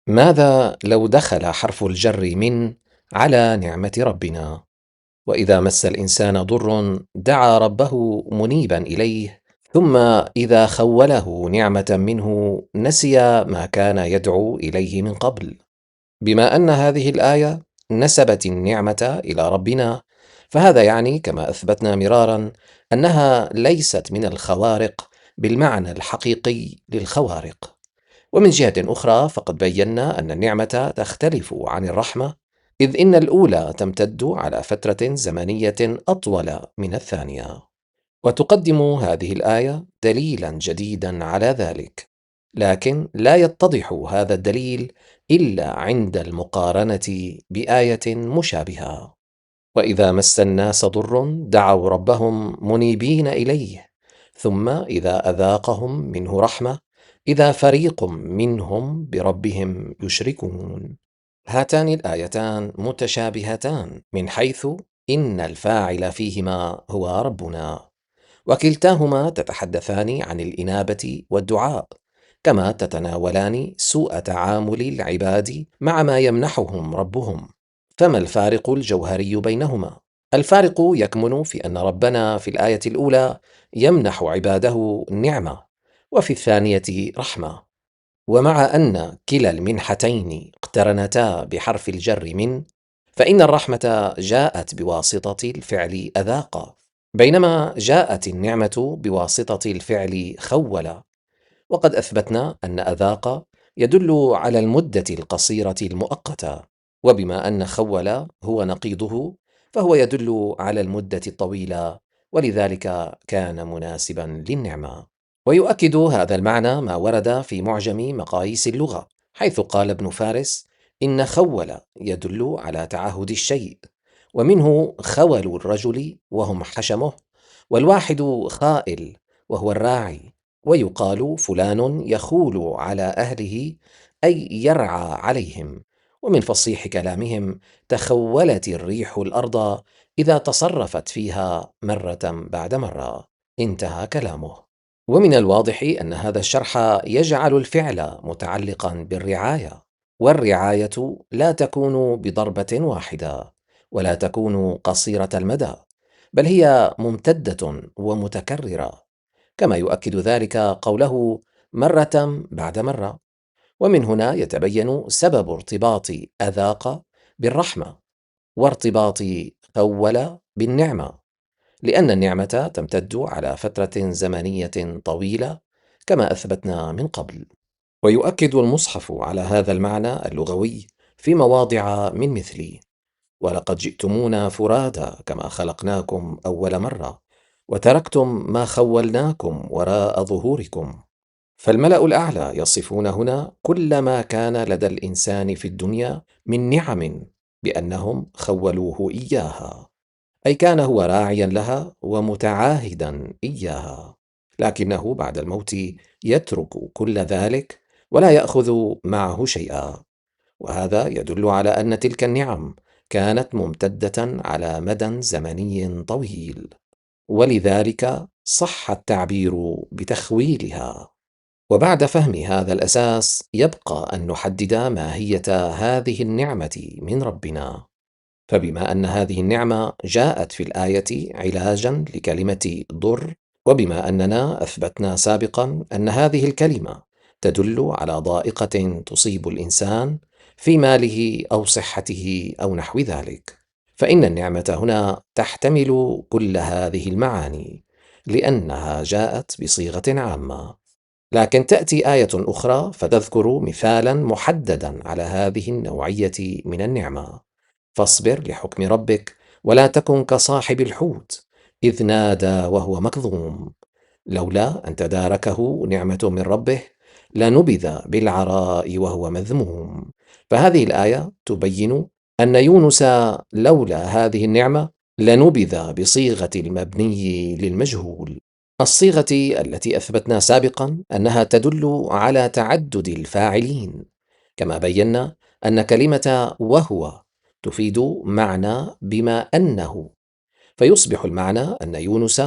ماذا لو دخل حرف الجر من على نعمة ربنا؟ وإذا مس الإنسان ضر دعا ربه منيبا إليه، ثم إذا خوله نعمة منه نسي ما كان يدعو إليه من قبل. بما أن هذه الآية نسبت النعمة إلى ربنا، فهذا يعني كما أثبتنا مرارا أنها ليست من الخوارق بالمعنى الحقيقي للخوارق. ومن جهة أخرى فقد بينا أن النعمة تختلف عن الرحمة، إذ إن الأولى تمتد على فترة زمنية أطول من الثانية. وتقدم هذه الآية دليلا جديدا على ذلك، لكن لا يتضح هذا الدليل إلا عند المقارنة بآية مشابهة. وإذا مس الناس ضر دعوا ربهم منيبين إليه، ثم إذا أذاقهم منه رحمة إذا فريق منهم بربهم يشركون. هاتان الآيتان متشابهتان من حيث إن الفاعل فيهما هو ربنا، وكلتاهما تتحدثان عن الإنابة والدعاء، كما تتناولان سوء تعامل العباد مع ما يمنحهم ربهم. فما الفارق الجوهري بينهما؟ الفارق يكمن في أن ربنا في الآية الأولى يمنح عباده نعمة، وفي الثانية رحمة. ومع أن كلا المنحتين اقترنتا بحرف الجر من، فإن الرحمة جاءت بواسطة الفعل أذاق، بينما جاءت النعمة بواسطة الفعل خول. وقد أثبتنا أن أذاق يدل على المدة القصيرة المؤقتة، وبما أن خول هو نقيضه فهو يدل على المدة الطويلة، ولذلك كان مناسبا للنعمة. ويؤكد هذا المعنى ما ورد في معجم مقاييس اللغة، حيث قال ابن فارس: إن خول يدل على تعهد الشيء، ومنه خول الرجل وهم حشمه، والواحد خائل وهو الراعي. ويقال فلان يخول على أهله أي يرعى عليهم. ومن فصيح كلامهم: تخولت الريح الأرض إذا تصرفت فيها مرة بعد مرة. انتهى كلامه. ومن الواضح أن هذا الشرح يجعل الفعل متعلقا بالرعاية، والرعاية لا تكون بضربة واحدة، ولا تكون قصيرة المدى، بل هي ممتدة ومتكررة، كما يؤكد ذلك قوله مرة بعد مرة. ومن هنا يتبين سبب ارتباط أذاق بالرحمة، وارتباط خول بالنعمة، لأن النعمة تمتد على فترة زمنية طويلة كما أثبتنا من قبل. ويؤكد المصحف على هذا المعنى اللغوي في مواضع من مثل: ولقد جئتمونا فرادا كما خلقناكم أول مرة، وتركتم ما خولناكم وراء ظهوركم. فالملأ الأعلى يصفون هنا كل ما كان لدى الإنسان في الدنيا من نعم بأنهم خولوه إياها، أي كان هو راعيا لها ومتعاهدا إياها، لكنه بعد الموت يترك كل ذلك ولا يأخذ معه شيئا. وهذا يدل على أن تلك النعم كانت ممتدة على مدى زمني طويل، ولذلك صح التعبير بتخويلها. وبعد فهم هذا الأساس يبقى أن نحدد ماهية هذه النعمة من ربنا. فبما أن هذه النعمة جاءت في الآية علاجا لكلمة ضر، وبما أننا أثبتنا سابقا أن هذه الكلمة تدل على ضائقة تصيب الإنسان في ماله أو صحته أو نحو ذلك، فإن النعمة هنا تحتمل كل هذه المعاني، لأنها جاءت بصيغة عامة. لكن تأتي آية أخرى فتذكر مثالا محددا على هذه النوعية من النعمة: فاصبر لحكم ربك ولا تكن كصاحب الحوت إذ نادى وهو مكظوم، لولا أن تداركه نعمة من ربه لنبذ بالعراء وهو مذموم. فهذه الآية تبين أن يونس لولا هذه النعمة لنبذ بصيغة المبني للمجهول، الصيغة التي أثبتنا سابقا أنها تدل على تعدد الفاعلين، كما بينا أن كلمة وهو تفيد معنى بما أنه، فيصبح المعنى أن يونس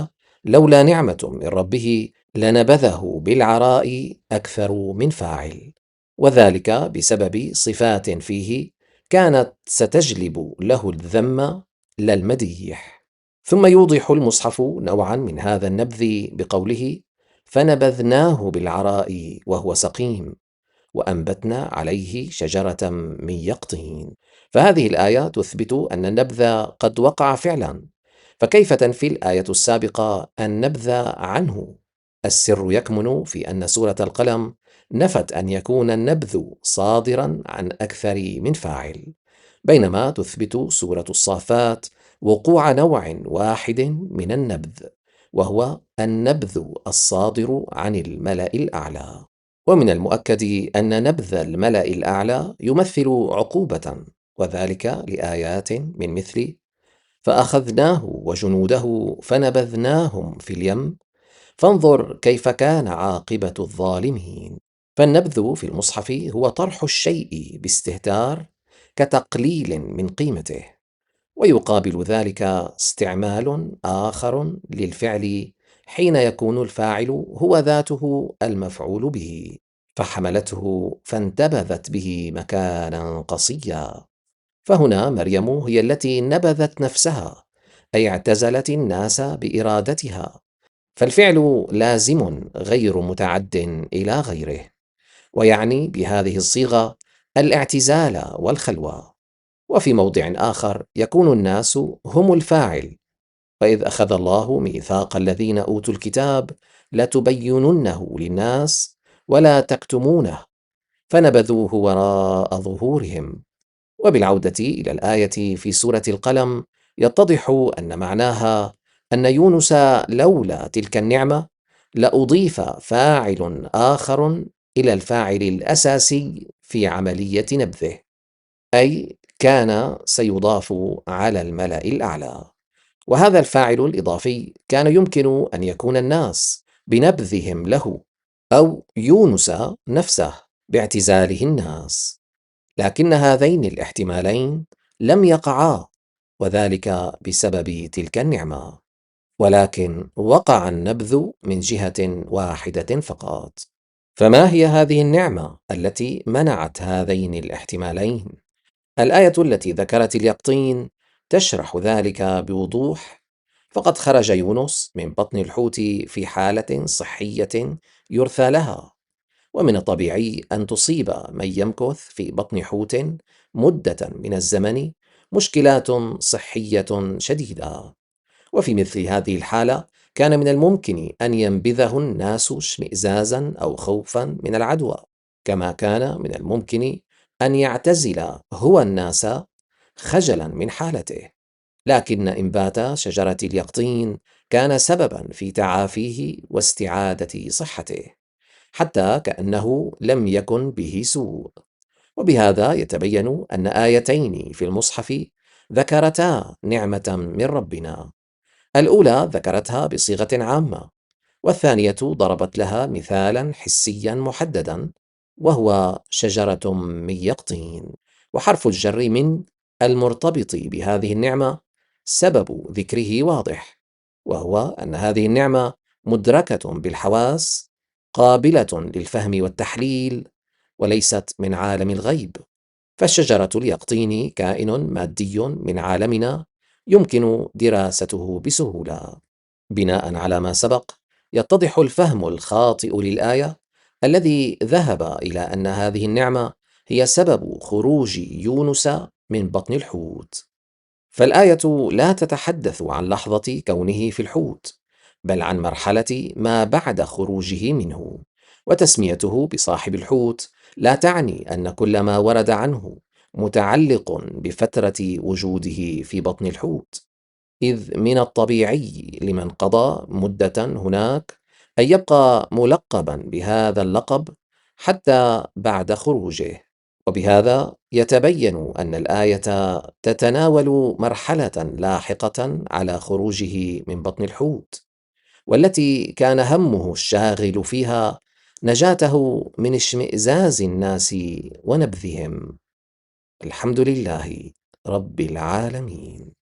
لولا نعمة من ربه لنبذه بالعراء أكثر من فاعل. وذلك بسبب صفات فيه كانت ستجلب له الذم لا المديح. ثم يوضح المصحف نوعا من هذا النبذ بقوله: فنبذناه بالعراء وهو سقيم وأنبتنا عليه شجرة من يقطين. فهذه الآية تثبت أن النبذ قد وقع فعلا، فكيف تنفي الآية السابقة النبذ عنه؟ السر يكمن في أن سورة القلم نفت أن يكون النبذ صادرا عن أكثر من فاعل، بينما تثبت سورة الصافات وقوع نوع واحد من النبذ، وهو النبذ الصادر عن الملأ الأعلى. ومن المؤكد أن نبذ الملأ الأعلى يمثل عقوبة، وذلك لآيات من مثل: فأخذناه وجنوده فنبذناهم في اليم فانظر كيف كان عاقبة الظالمين. فالنبذ في المصحف هو طرح الشيء باستهتار كتقليل من قيمته، ويقابل ذلك استعمال آخر للفعل حين يكون الفاعل هو ذاته المفعول به، فحملته فانتبذت به مكانا قصيا. فهنا مريم هي التي نبذت نفسها، أي اعتزلت الناس بإرادتها، فالفعل لازم غير متعد إلى غيره، ويعني بهذه الصيغة الاعتزال والخلوة. وفي موضع آخر يكون الناس هم الفاعل: وإذ أخذ الله ميثاق الذين أوتوا الكتاب لتبيننه للناس ولا تكتمونه فنبذوه وراء ظهورهم. وبالعودة إلى الآية في سورة القلم يتضح أن معناها أن يونس لولا تلك النعمة لأضيف فاعل آخر إلى الفاعل الأساسي في عملية نبذه، أي كان سيضاف على الملأ الأعلى. وهذا الفاعل الإضافي كان يمكن أن يكون الناس بنبذهم له، أو يونس نفسه باعتزاله الناس، لكن هذين الاحتمالين لم يقعا، وذلك بسبب تلك النعمة. ولكن وقع النبذ من جهة واحدة فقط. فما هي هذه النعمة التي منعت هذين الاحتمالين؟ الآية التي ذكرت اليقطين تشرح ذلك بوضوح. فقد خرج يونس من بطن الحوت في حالة صحية يرثى لها، ومن الطبيعي أن تصيب من يمكث في بطن حوت مدة من الزمن مشكلات صحية شديدة، وفي مثل هذه الحالة كان من الممكن أن ينبذه الناس اشمئزازا أو خوفا من العدوى، كما كان من الممكن أن يعتزل هو الناس خجلا من حالته. لكن إنبات شجرة اليقطين كان سببا في تعافيه واستعادة صحته، حتى كأنه لم يكن به سوء. وبهذا يتبين أن آيتين في المصحف ذكرتا نعمة من ربنا، الأولى ذكرتها بصيغة عامة، والثانية ضربت لها مثالا حسيا محددا، وهو شجرة من يقطين. وحرف الجر من المرتبط بهذه النعمة سبب ذكره واضح، وهو أن هذه النعمة مدركة بالحواس، قابلة للفهم والتحليل، وليست من عالم الغيب. فالشجرة اليقطين كائن مادي من عالمنا يمكن دراسته بسهولة. بناء على ما سبق، يتضح الفهم الخاطئ للآية الذي ذهب إلى أن هذه النعمة هي سبب خروج يونس من بطن الحوت. فالآية لا تتحدث عن لحظة كونه في الحوت، بل عن مرحلة ما بعد خروجه منه. وتسميته بصاحب الحوت لا تعني أن كل ما ورد عنه متعلق بفترة وجوده في بطن الحوت، إذ من الطبيعي لمن قضى مدة هناك أن يبقى ملقبا بهذا اللقب حتى بعد خروجه. وبهذا يتبين أن الآية تتناول مرحلة لاحقة على خروجه من بطن الحوت، والتي كان همه الشاغل فيها نجاته من اشمئزاز الناس ونبذهم. الحمد لله رب العالمين.